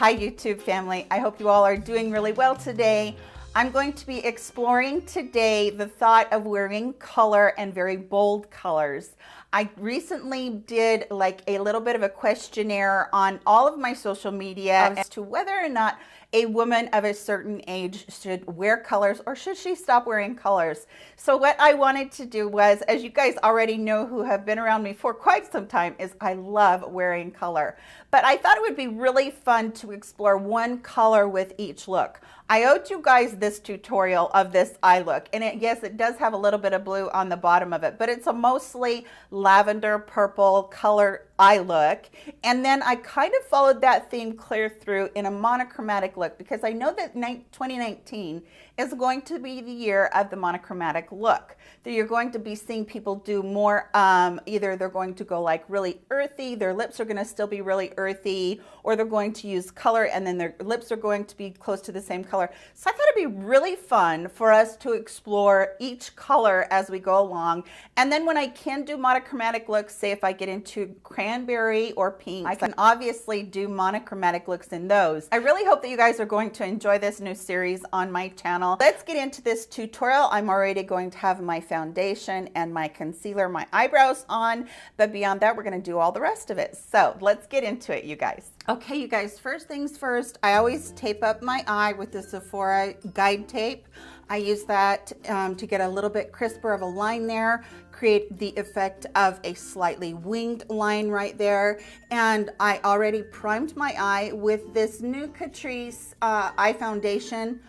Hi YouTube family, I hope you all are doing really well today. I'm going to be exploring today the thought of wearing color and very bold colors. I recently did like a little bit of a questionnaire on all of my social media as to whether or not a woman of a certain age should wear colors or should she stop wearing colors. So what I wanted to do was, as you guys already know who have been around me for quite some time, is I love wearing color. But I thought it would be really fun to explore one color with each look. I owed you guys this tutorial of this eye look, and yes, it does have a little bit of blue on the bottom of it, but it's a mostly lavender purple color eye look. And then I kind of followed that theme clear through in a monochromatic look because I know that 2019 is going to be the year of the monochromatic look. That you're going to be seeing people do more, either they're going to go like really earthy, their lips are going to still be really earthy, or they're going to use color and then their lips are going to be close to the same color. So I thought it'd be really fun for us to explore each color as we go along. And then when I can do monochromatic looks, say if I get into cranberry or pink, I can obviously do monochromatic looks in those. I really hope that you guys are going to enjoy this new series on my channel. Let's get into this tutorial. I'm already going to have my foundation and my concealer, my eyebrows on, but beyond that, we're going to do all the rest of it. So let's get into it, you guys. Okay, you guys, first things first, I always tape up my eye with the Sephora guide tape. I use that to get a little bit crisper of a line there, create the effect of a slightly winged line right there. And I already primed my eye with this new Catrice eye foundation.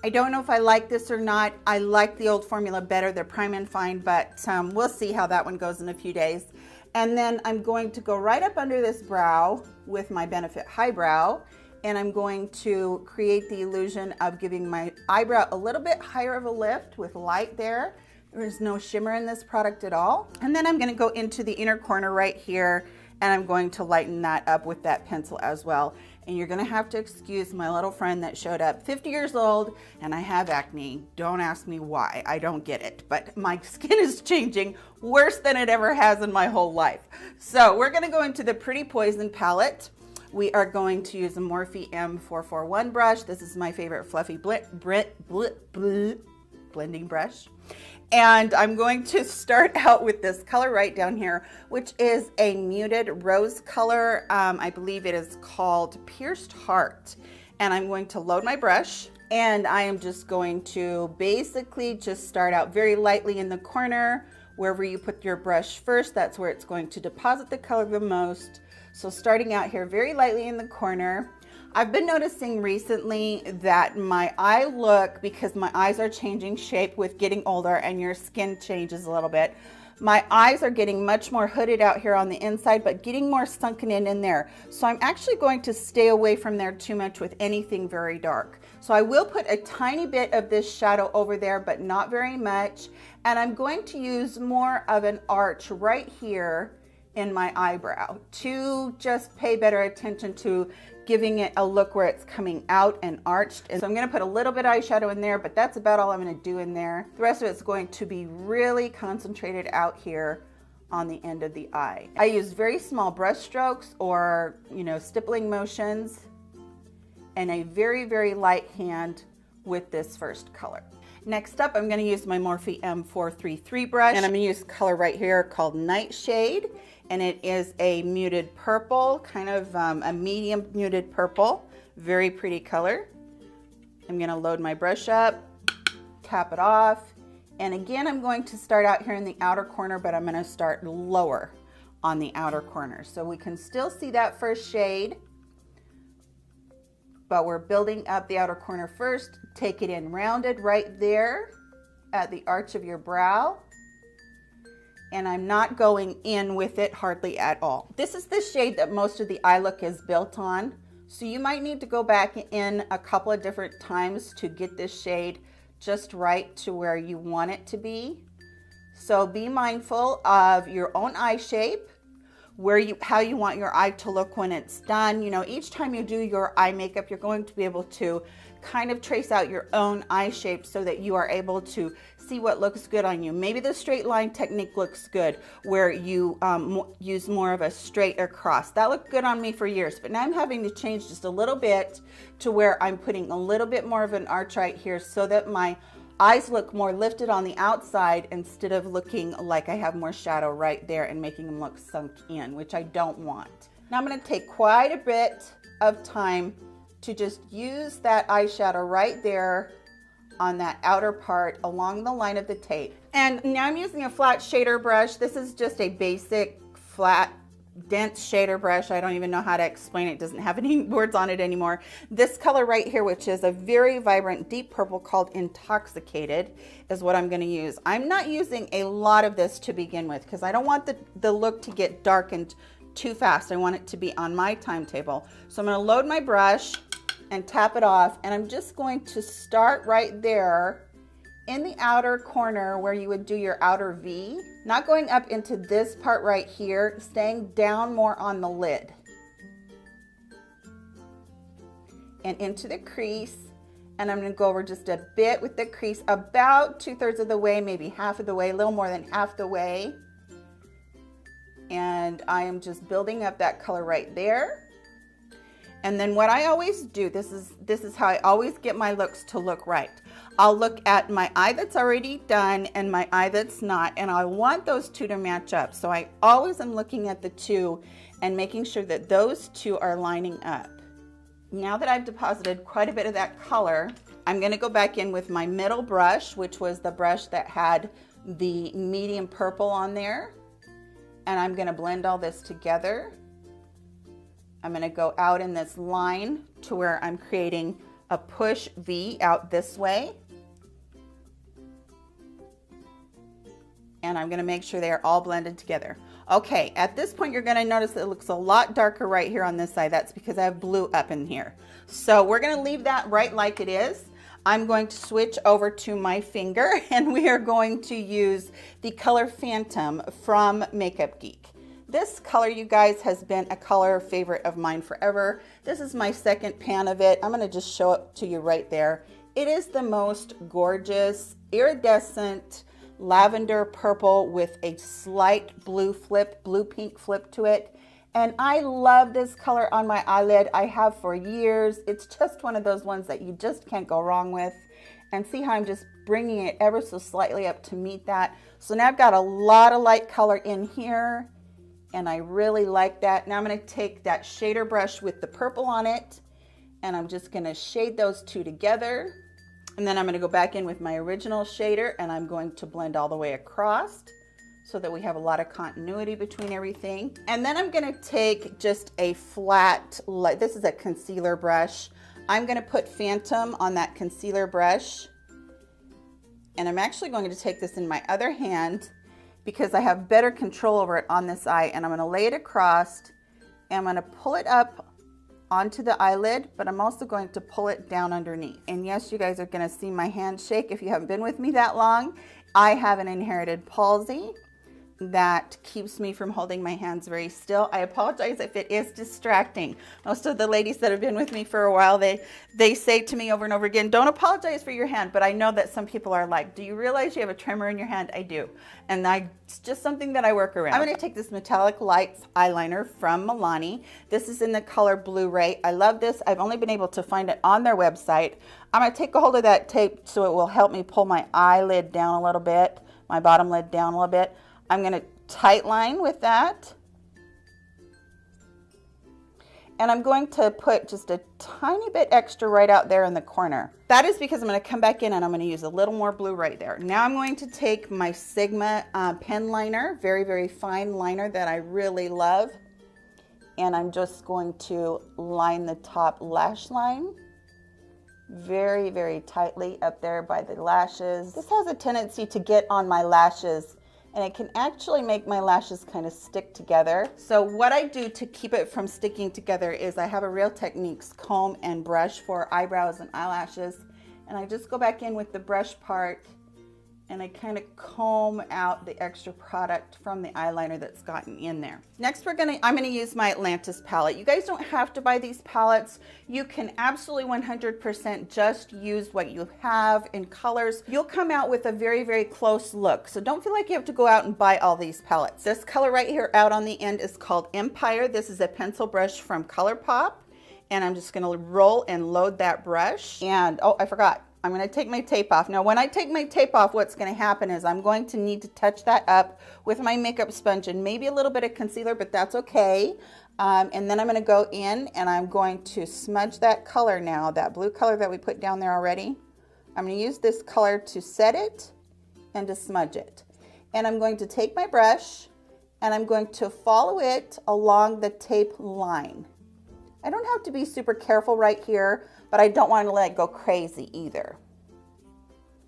I don't know if I like this or not. I like the old formula better. They're prime and fine, but we'll see how that one goes in a few days. And then I'm going to go right up under this brow with my Benefit Highbrow, and I'm going to create the illusion of giving my eyebrow a little bit higher of a lift with light there. There's no shimmer in this product at all. And then I'm going to go into the inner corner right here, and I'm going to lighten that up with that pencil as well. And you're going to have to excuse my little friend that showed up 50 years old, and I have acne. Don't ask me why. I don't get it. But my skin is changing worse than it ever has in my whole life. So we're going to go into the Pretty Poison palette. We are going to use a Morphe M441 brush. This is my favorite fluffy blending brush. And I'm going to start out with this color right down here, which is a muted rose color. I believe it is called Pierced Heart. And I'm going to load my brush, and I am just going to basically just start out very lightly in the corner. Wherever you put your brush first, that's where it's going to deposit the color the most. So starting out here very lightly in the corner. I've been noticing recently that my eye look, because my eyes are changing shape with getting older and your skin changes a little bit, my eyes are getting much more hooded out here on the inside, but getting more sunken in there. So I'm actually going to stay away from there too much with anything very dark. So I will put a tiny bit of this shadow over there, but not very much. And I'm going to use more of an arch right here in my eyebrow to just pay better attention to giving it a look where it's coming out and arched. And so I'm gonna put a little bit of eyeshadow in there, but that's about all I'm gonna do in there. The rest of it's going to be really concentrated out here on the end of the eye. I use very small brush strokes or, stippling motions and a very, very light hand with this first color. Next up, I'm gonna use my Morphe M433 brush, and I'm gonna use color right here called Nightshade. And it is a muted purple, kind of a medium muted purple. Very pretty color. I'm gonna load my brush up, tap it off. And again, I'm going to start out here in the outer corner, but I'm gonna start lower on the outer corner. So we can still see that first shade, but we're building up the outer corner first. Take it in rounded right there at the arch of your brow. And I'm not going in with it hardly at all. This is the shade that most of the eye look is built on. So you might need to go back in a couple of different times to get this shade just right to where you want it to be. So be mindful of your own eye shape. how you want your eye to look when it's done. You know, each time you do your eye makeup, you're going to be able to kind of trace out your own eye shape so that you are able to see what looks good on you. Maybe the straight line technique looks good where you use more of a straight across. That looked good on me for years, but now I'm having to change just a little bit to where I'm putting a little bit more of an arch right here so that my eyes look more lifted on the outside instead of looking like I have more shadow right there and making them look sunk in, which I don't want. Now I'm going to take quite a bit of time to just use that eyeshadow right there on that outer part along the line of the tape. And now I'm using a flat shader brush. This is just a basic flat dense shader brush. I don't even know how to explain it. It doesn't have any words on it anymore. This color right here, which is a very vibrant deep purple called Intoxicated, is what I'm going to use. I'm not using a lot of this to begin with because I don't want the look to get darkened too fast. I want it to be on my timetable. So I'm going to load my brush and tap it off, and I'm just going to start right there in the outer corner where you would do your outer V, not going up into this part right here, staying down more on the lid and into the crease. And I'm going to go over just a bit with the crease, about 2/3 of the way, maybe half of the way, a little more than half the way. And I am just building up that color right there. And then what I always do, this is how I always get my looks to look right. I'll look at my eye that's already done and my eye that's not, and I want those two to match up. So I always am looking at the two and making sure that those two are lining up. Now that I've deposited quite a bit of that color, I'm going to go back in with my middle brush, which was the brush that had the medium purple on there. And I'm going to blend all this together. I'm going to go out in this line to where I'm creating a push V out this way. And I'm going to make sure they are all blended together. Okay, at this point you're going to notice that it looks a lot darker right here on this side. That's because I have blue up in here. So we're going to leave that right like it is. I'm going to switch over to my finger and we are going to use the color Phantom from Makeup Geek. This color, you guys, has been a color favorite of mine forever. This is my second pan of it. I'm going to just show it to you right there. It is the most gorgeous iridescent lavender purple with a slight blue pink flip to it. And I love this color on my eyelid. I have for years. It's just one of those ones that you just can't go wrong with. And see how I'm just bringing it ever so slightly up to meet that. So now I've got a lot of light color in here. And I really like that. Now I'm going to take that shader brush with the purple on it. And I'm just going to shade those two together. And then I'm going to go back in with my original shader. And I'm going to blend all the way across, so that we have a lot of continuity between everything. And then I'm gonna take just a flat, this is a concealer brush. I'm gonna put Phantom on that concealer brush. And I'm actually going to take this in my other hand because I have better control over it on this eye. And I'm gonna lay it across and I'm gonna pull it up onto the eyelid, but I'm also going to pull it down underneath. And yes, you guys are gonna see my hand shake if you haven't been with me that long. I have an inherited palsy that keeps me from holding my hands very still. I apologize if it is distracting. Most of the ladies that have been with me for a while, they say to me over and over again, don't apologize for your hand, but I know that some people are like, do you realize you have a tremor in your hand? I do. And it's just something that I work around. I'm going to take this Metallic Lights eyeliner from Milani. This is in the color Blu-ray. I love this. I've only been able to find it on their website. I'm going to take a hold of that tape so it will help me pull my eyelid down a little bit, my bottom lid down a little bit. I'm going to tight line with that. And I'm going to put just a tiny bit extra right out there in the corner. That is because I'm going to come back in and I'm going to use a little more blue right there. Now I'm going to take my Sigma pen liner, very, very fine liner that I really love. And I'm just going to line the top lash line very, very tightly up there by the lashes. This has a tendency to get on my lashes, and it can actually make my lashes kind of stick together. So what I do to keep it from sticking together is I have a Real Techniques comb and brush for eyebrows and eyelashes. And I just go back in with the brush part and I kind of comb out the extra product from the eyeliner that's gotten in there. Next I'm gonna use my Atlantis palette. You guys don't have to buy these palettes. You can absolutely 100% just use what you have in colors. You'll come out with a very, very close look. So don't feel like you have to go out and buy all these palettes. This color right here out on the end is called Empire. This is a pencil brush from ColourPop. And I'm just gonna roll and load that brush. And, oh, I forgot. I'm gonna take my tape off. Now, when I take my tape off, what's gonna happen is I'm going to need to touch that up with my makeup sponge and maybe a little bit of concealer, but that's okay. And then I'm gonna go in and I'm going to smudge that color now, that blue color that we put down there already. I'm gonna use this color to set it and to smudge it. And I'm going to take my brush and I'm going to follow it along the tape line. I don't have to be super careful right here, but I don't want to let it go crazy either.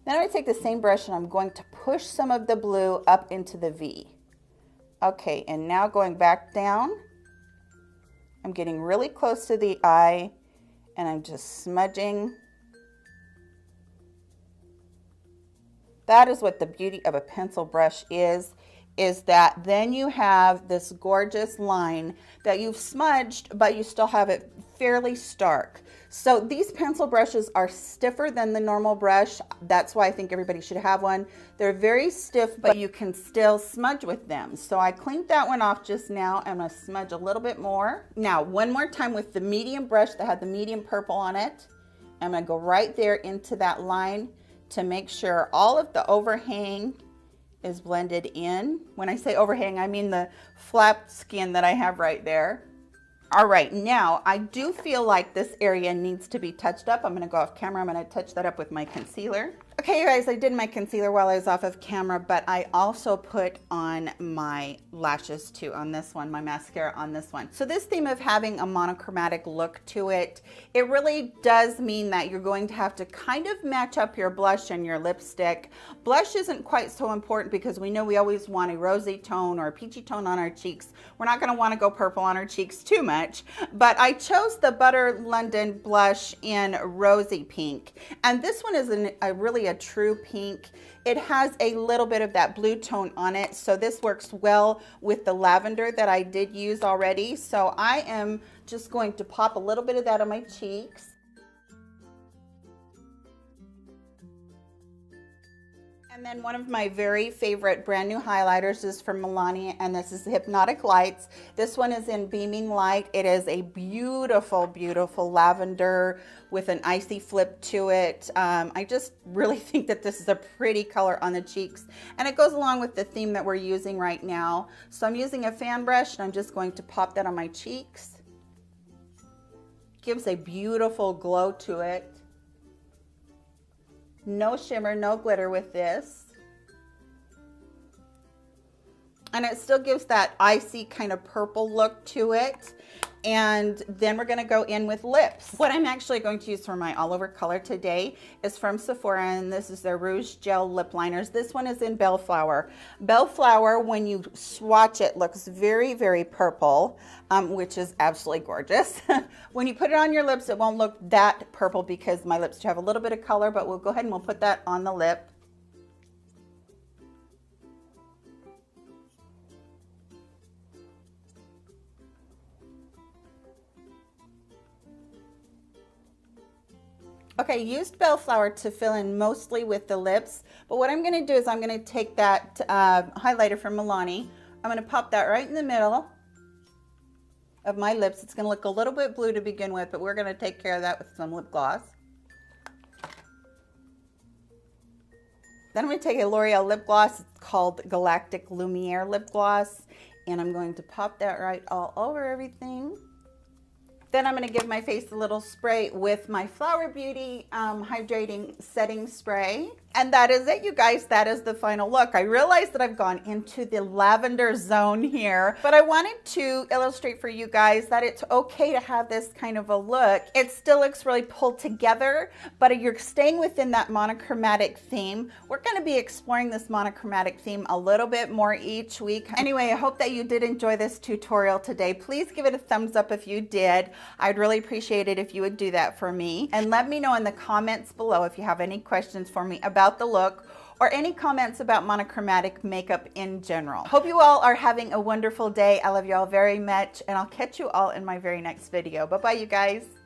Then I'm going to take the same brush and I'm going to push some of the blue up into the V. Okay, and now going back down, I'm getting really close to the eye and I'm just smudging. That is what the beauty of a pencil brush is that then you have this gorgeous line that you've smudged, but you still have it fairly stark. So these pencil brushes are stiffer than the normal brush. That's why I think everybody should have one. They're very stiff, but you can still smudge with them. So I cleaned that one off just now. I'm gonna smudge a little bit more. Now, one more time with the medium brush that had the medium purple on it. I'm gonna go right there into that line to make sure all of the overhang is blended in. When I say overhang, I mean the flap skin that I have right there. All right, now I do feel like this area needs to be touched up. I'm gonna go off camera, I'm gonna touch that up with my concealer. Okay, you guys, I did my concealer while I was off of camera, but I also put on my lashes too on this one, my mascara on this one. So this theme of having a monochromatic look to it, it really does mean that you're going to have to kind of match up your blush and your lipstick. Blush isn't quite so important because we know we always want a rosy tone or a peachy tone on our cheeks. We're not gonna wanna go purple on our cheeks too much, but I chose the Butter London blush in Rosy Pink. And this one is really a true pink. It has a little bit of that blue tone on it, so this works well with the lavender that I did use already. So I am just going to pop a little bit of that on my cheeks. And then one of my very favorite brand new highlighters is from Milani, and this is Hypnotic Lights. This one is in Beaming Light. It is a beautiful, beautiful lavender with an icy flip to it. I just really think that this is a pretty color on the cheeks, and it goes along with the theme that we're using right now. So I'm using a fan brush, and I'm just going to pop that on my cheeks. Gives a beautiful glow to it. No shimmer, no glitter with this. And it still gives that icy kind of purple look to it. And then we're gonna go in with lips. What I'm actually going to use for my all over color today is from Sephora, and this is their Rouge Gel Lip Liners. This one is in Bellflower. Bellflower, when you swatch it, looks very, very purple, which is absolutely gorgeous. When you put it on your lips, it won't look that purple because my lips do have a little bit of color, but we'll go ahead and we'll put that on the lip. Okay, used Bellflower to fill in mostly with the lips, but what I'm gonna do is I'm gonna take that highlighter from Milani. I'm gonna pop that right in the middle of my lips. It's gonna look a little bit blue to begin with, but we're gonna take care of that with some lip gloss. Then I'm gonna take a L'Oreal lip gloss. It's called Galactic Lumiere Lip Gloss, and I'm going to pop that right all over everything. Then I'm gonna give my face a little spray with my Flower Beauty Hydrating Setting Spray. And that is it, you guys. That is the final look. I realize that I've gone into the lavender zone here, but I wanted to illustrate for you guys that it's okay to have this kind of a look. It still looks really pulled together, but you're staying within that monochromatic theme. We're gonna be exploring this monochromatic theme a little bit more each week. Anyway, I hope that you did enjoy this tutorial today. Please give it a thumbs up if you did. I'd really appreciate it if you would do that for me. And let me know in the comments below if you have any questions for me about the look, or any comments about monochromatic makeup in general. Hope you all are having a wonderful day. I love you all very much, and I'll catch you all in my very next video. Bye-bye, you guys.